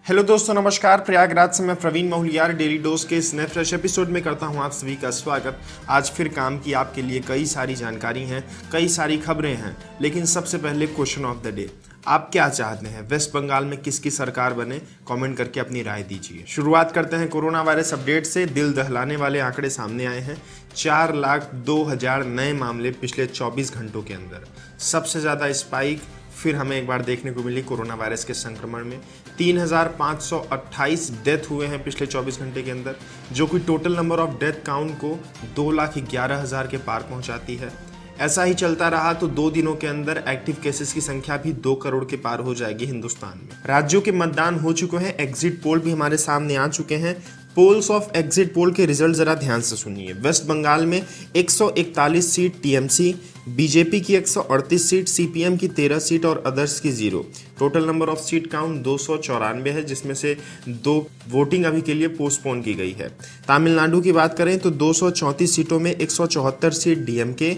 Hello दोस्तों, नमस्कार। प्रयागराज से मैं प्रवीण मोहलियार डेली डोज के इस नए फ्रेश एपिसोड में करता हूं आप सभी का स्वागत। आज फिर काम की आपके लिए कई सारी जानकारी हैं, कई सारी खबरें हैं, लेकिन सबसे पहले क्वेश्चन ऑफ द डे। आप क्या चाहते हैं वेस्ट बंगाल में किसकी सरकार बने? कमेंट करके अपनी राय दीजिए। शुरुआत करते हैं कोरोना वायरस अपडेट से। दिल दहलाने वाले आंकड़े सामने आए हैं। 4,02,000 नए मामले पिछले 24 घंटों के अंदर। सबसे ज़्यादा स्पाइक फिर हमें एक बार देखने को मिली कोरोना वायरस के संक्रमण में। 3,528 डेथ हुए हैं पिछले 24 घंटे के अंदर, जो कि total number of death count को 2,11,000 के पार पहुंचाती है। ऐसा ही चलता रहा तो 2 दिनों के अंदर एक्टिव केसेस की संख्या भी 2 करोड़ के पार हो जाएगी हिंदुस्तान में। राज्यों के मतदान हो चुके हैं, एग्जिट पोल भी हमारे सामने आ चुके हैं। पोल्स ऑफ एग्जिट पोल के रिजल्ट जरा ध्यान से सुनिए। वेस्ट बंगाल में 141 सीट टीएमसी, बीजेपी की 138 सीट, सीपीएम की 13 सीट और अदर्स की 0। Total number of seat count 294 है, जिसमें से 2 वोटिंग अभी के लिए पोस्टपोन की गई है। तमिलनाडु की बात करें तो 234 सीटों में 174 seat DMK,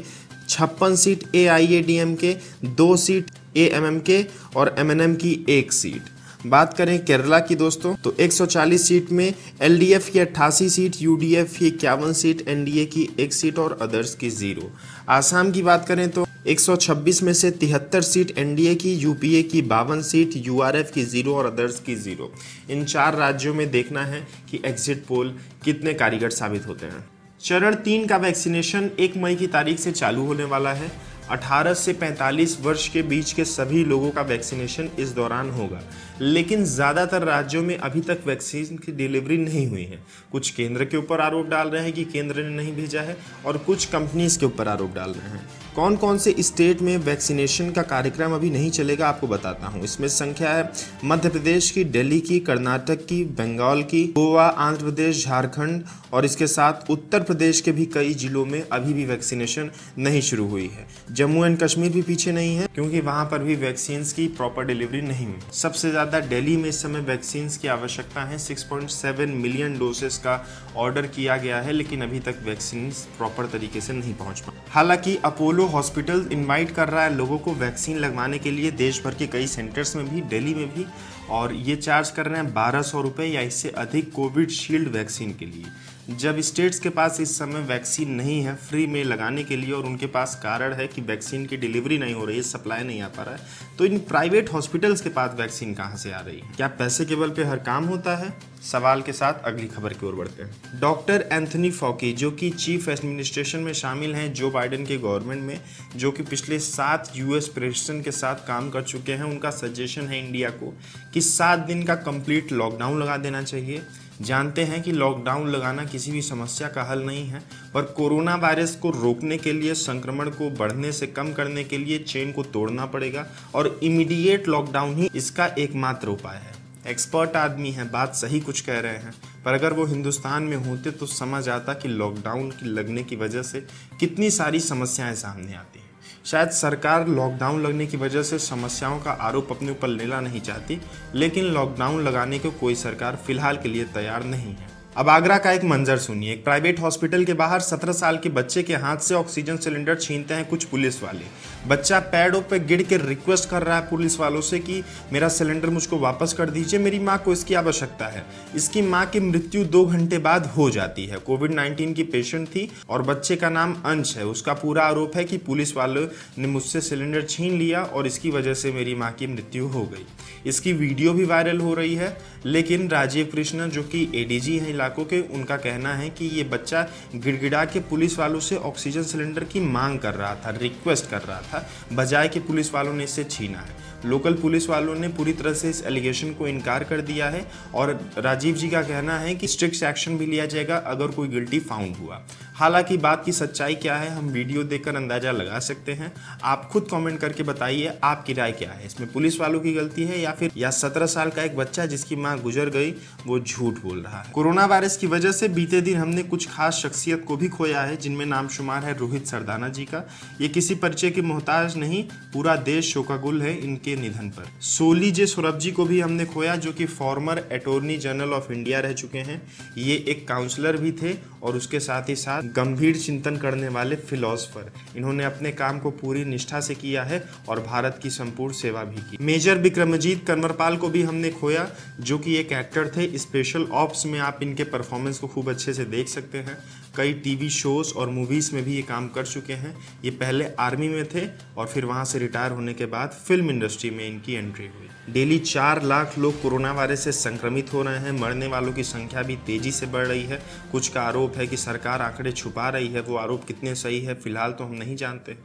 56 seat AIADMK, 2 seat AMMK और एमएनएम की 1 सीट। बात करें केरला की दोस्तों तो 140 सीट में एलडीएफ की 88 सीट, यूडीएफ की 51 सीट, एनडीए की 1 सीट और अदर्स की 0। आसाम की बात करें तो 126 में से 73 सीट एनडीए की, यूपीए की 52 सीट, यूआरएफ की 0 और अदर्स की 0। इन 4 राज्यों में देखना है कि एग्जिट पोल कितने कारगर साबित होते हैं। चरण 3 का वैक्सीनेशन 1 मई की तारीख से चालू होने वाला है। 18 से 45 वर्ष के बीच के सभी लोगों का वैक्सीनेशन इस दौरान होगा, लेकिन ज़्यादातर राज्यों में अभी तक वैक्सीन की डिलीवरी नहीं हुई है। कुछ केंद्र के ऊपर आरोप डाल रहे हैं कि केंद्र ने नहीं भेजा है और कुछ कंपनीज के ऊपर आरोप डाल रहे हैं। कौन कौन से स्टेट में वैक्सीनेशन का कार्यक्रम अभी नहीं चलेगा आपको बताता हूँ। इसमें संख्या है मध्य प्रदेश की, दिल्ली की, कर्नाटक की, बंगाल की, गोवा, आंध्र प्रदेश, झारखंड और इसके साथ उत्तर प्रदेश के भी कई जिलों में अभी भी वैक्सीनेशन नहीं शुरू हुई है। जम्मू एंड कश्मीर भी पीछे नहीं है, क्योंकि वहां पर भी वैक्सीन की प्रॉपर डिलीवरी नहीं हुई। सबसे ज्यादा दिल्ली में इस समय वैक्सीन की आवश्यकता है। 6.7 मिलियन डोसेस का ऑर्डर किया गया है, लेकिन अभी तक वैक्सीन प्रॉपर तरीके से नहीं पहुंच पाई। हालांकि अपोलो हॉस्पिटल इनवाइट कर रहा है लोगों को वैक्सीन लगवाने के लिए देश भर के कई सेंटर्स में भी, दिल्ली में भी, और ये चार्ज कर रहे हैं 1,200 रुपये या इससे अधिक कोविड शील्ड वैक्सीन के लिए। जब स्टेट्स के पास इस समय वैक्सीन नहीं है फ्री में लगाने के लिए और उनके पास कारण है कि वैक्सीन की डिलीवरी नहीं हो रही है, सप्लाई नहीं आ पा रहा है, तो इन प्राइवेट हॉस्पिटल्स के पास वैक्सीन कहाँ से आ रही है? क्या पैसे के बल पे हर काम होता है? सवाल के साथ अगली खबर की ओर बढ़ते हैं। डॉक्टर एंथनी फॉकी, जो कि चीफ एडमिनिस्ट्रेशन में शामिल हैं जो बाइडेन के गवर्नमेंट में, जो कि पिछले 7 यूएस प्रेसिडेंट के साथ काम कर चुके हैं, उनका सजेशन है इंडिया को कि 7 दिन का कंप्लीट लॉकडाउन लगा देना चाहिए। जानते हैं कि लॉकडाउन लगाना किसी भी समस्या का हल नहीं है, पर कोरोना वायरस को रोकने के लिए, संक्रमण को बढ़ने से कम करने के लिए चेन को तोड़ना पड़ेगा और इमीडिएट लॉकडाउन ही इसका एकमात्र उपाय है। एक्सपर्ट आदमी है, बात सही कुछ कह रहे हैं, पर अगर वो हिंदुस्तान में होते तो समझ आता कि लॉकडाउन की लगने की वजह से कितनी सारी समस्याएं सामने आती हैं। शायद सरकार लॉकडाउन लगने की वजह से समस्याओं का आरोप अपने ऊपर लेना नहीं चाहती, लेकिन लॉकडाउन लगाने को कोई सरकार फिलहाल के लिए तैयार नहीं है। अब आगरा का एक मंजर सुनिए। एक प्राइवेट हॉस्पिटल के बाहर 17 साल के बच्चे के हाथ से ऑक्सीजन सिलेंडर छीनते हैं कुछ पुलिस वाले। बच्चा पैडों पे गिर के रिक्वेस्ट कर रहा है पुलिस वालों से कि मेरा सिलेंडर मुझको वापस कर दीजिए, मेरी माँ को इसकी आवश्यकता है। इसकी माँ की मृत्यु 2 घंटे बाद हो जाती है। कोविड-19 की पेशेंट थी और बच्चे का नाम अंश है। उसका पूरा आरोप है कि पुलिस वालों ने मुझसे सिलेंडर छीन लिया और इसकी वजह से मेरी माँ की मृत्यु हो गई। इसकी वीडियो भी वायरल हो रही है, लेकिन राजीव कृष्णन, जो कि एडीजी हैं इलाकों के, उनका कहना है कि ये बच्चा गिड़गिड़ा के पुलिस वालों से ऑक्सीजन सिलेंडर की मांग कर रहा था, रिक्वेस्ट कर रहा था, बजाय कि पुलिस वालों ने इसे छीना है। लोकल पुलिस वालों ने पूरी तरह से इस एलिगेशन को इनकार कर दिया है और राजीव जी का कहना है कि स्ट्रिक्ट एक्शन भी लिया जाएगा अगर कोई गिल्टी फाउंड हुआ। हालांकि बात की सच्चाई क्या है हम वीडियो देखकर अंदाजा लगा सकते हैं। आप खुद कमेंट करके बताइए आपकी राय क्या है, इसमें पुलिस वालों की गलती है या 17 साल का एक बच्चा जिसकी मां गुजर गई वो झूठ बोल रहा है। कोरोना वायरस की वजह से बीते दिन हमने कुछ खास शख्सियत को भी खोया है, जिनमें नाम शुमार है रोहित सरदाना जी का। ये किसी परिचय के मोहताज नहीं, पूरा देश शोकाकुल है इनके निधन पर। सोली जे सौरभ जी को भी हमने खोया, जो कि farmer attorney general of India रह चुके हैं। ये एक काउंसलर भी थे और उसके साथ ही साथ गंभीर चिंतन करने वाले फिलोसफर। इन्होंने अपने काम को पूरी निष्ठा से किया है और भारत की संपूर्ण सेवा भी की। मेजर विक्रमजीत कनवरपाल को भी हमने खोया, जो कि एक एक्टर थे। स्पेशल ऑप्स में आप इनके परफॉर्मेंस को खूब अच्छे से देख सकते हैं। कई टीवी शोज़ और मूवीज़ में भी ये काम कर चुके हैं। ये पहले आर्मी में थे और फिर वहाँ से रिटायर होने के बाद फिल्म इंडस्ट्री में इनकी एंट्री हुई। डेली 4 लाख लोग कोरोना वायरस से संक्रमित हो रहे हैं। मरने वालों की संख्या भी तेज़ी से बढ़ रही है। कुछ का आरोप है कि सरकार आंकड़े छुपा रही है। वो आरोप कितने सही है फिलहाल तो हम नहीं जानते,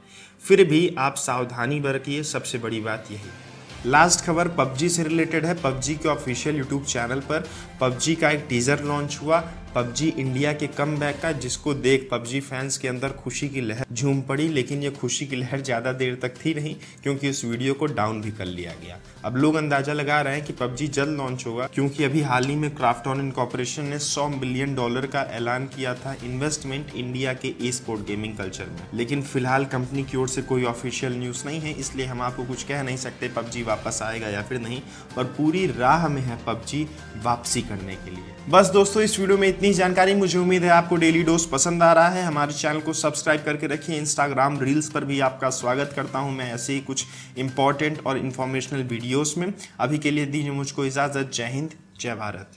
फिर भी आप सावधानी बरतिए, सबसे बड़ी बात यही है। लास्ट खबर पबजी से रिलेटेड है। पबजी के ऑफिशियल यूट्यूब चैनल पर पबजी का एक टीज़र लॉन्च हुआ, पबजी इंडिया के कमबैक का, जिसको देख पबजी फैंस के अंदर खुशी की लहर झूम पड़ी। लेकिन ये खुशी की लहर ज़्यादा देर तक थी नहीं, क्योंकि इस वीडियो को डाउन भी कर लिया गया। अब लोग अंदाजा लगा रहे हैं कि पबजी जल्द लॉन्च होगा, क्योंकि अभी हाल ही में क्राफ्टॉन इनकॉर्पोरेशन ने $100 बिलियन का ऐलान किया था इन्वेस्टमेंट इंडिया के ई स्पोर्ट गेमिंग कल्चर में। लेकिन फिलहाल कंपनी की ओर से कोई ऑफिशियल न्यूज़ नहीं है, इसलिए हम आपको कुछ कह नहीं सकते पबजी वापस आएगा या फिर नहीं, पर पूरी राह में है पबजी वापसी करने के लिए। बस दोस्तों, इस वीडियो में इतनी जानकारी। मुझे उम्मीद है आपको डेली डोज पसंद आ रहा है। हमारे चैनल को सब्सक्राइब करके रखिए। इंस्टाग्राम रील्स पर भी आपका स्वागत करता हूं मैं ऐसे ही कुछ इंपॉर्टेंट और इन्फॉर्मेशनल वीडियोस में। अभी के लिए दीजिए मुझको इजाज़त। जय हिंद, जय भारत।